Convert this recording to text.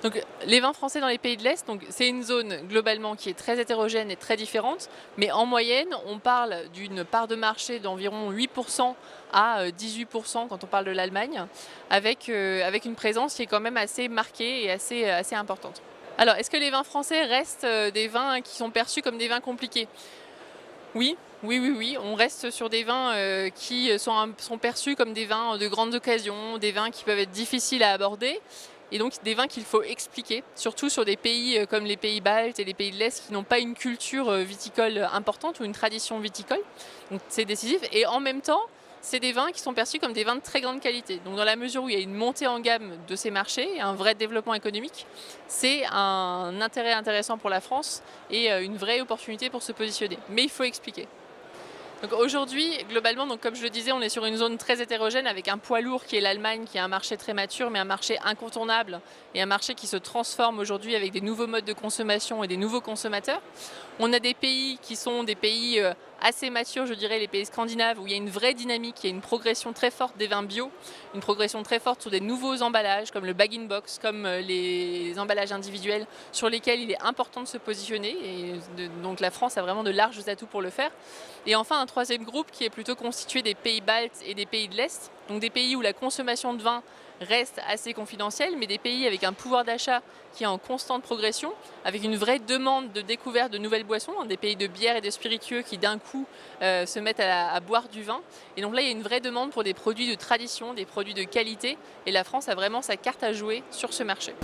Donc, les vins français dans les pays de l'Est, donc c'est une zone globalement qui est très hétérogène et très différente, mais en moyenne, on parle d'une part de marché d'environ 8% à 18% quand on parle de l'Allemagne, avec une présence qui est quand même assez marquée et assez importante. Alors, est-ce que les vins français restent des vins qui sont perçus comme des vins compliqués? Oui, oui, on reste sur des vins qui sont perçus comme des vins de grandes occasions, des vins qui peuvent être difficiles à aborder et donc des vins qu'il faut expliquer, surtout sur des pays comme les pays baltes et les pays de l'Est qui n'ont pas une culture viticole importante ou une tradition viticole. Donc c'est décisif et en même temps, c'est des vins qui sont perçus comme des vins de très grande qualité. Donc dans la mesure où il y a une montée en gamme de ces marchés, un vrai développement économique, c'est un intérêt intéressant pour la France et une vraie opportunité pour se positionner. Mais il faut expliquer. Donc aujourd'hui, globalement, donc comme je le disais, on est sur une zone très hétérogène avec un poids lourd qui est l'Allemagne, qui est un marché très mature, mais un marché incontournable et un marché qui se transforme aujourd'hui avec des nouveaux modes de consommation et des nouveaux consommateurs. On a des pays qui sont des pays assez matures, je dirais, les pays scandinaves, où il y a une vraie dynamique, il y a une progression très forte des vins bio, une progression très forte sur des nouveaux emballages, comme le bag-in-box, comme les emballages individuels, sur lesquels il est important de se positionner. Et donc la France a vraiment de larges atouts pour le faire. Et enfin, un troisième groupe qui est plutôt constitué des pays baltes et des pays de l'Est, donc des pays où la consommation de vin reste assez confidentielle, mais des pays avec un pouvoir d'achat qui est en constante progression, avec une vraie demande de découverte de nouvelles boissons, des pays de bière et de spiritueux qui d'un coup se mettent à boire du vin. Et donc là, il y a une vraie demande pour des produits de tradition, des produits de qualité, et la France a vraiment sa carte à jouer sur ce marché.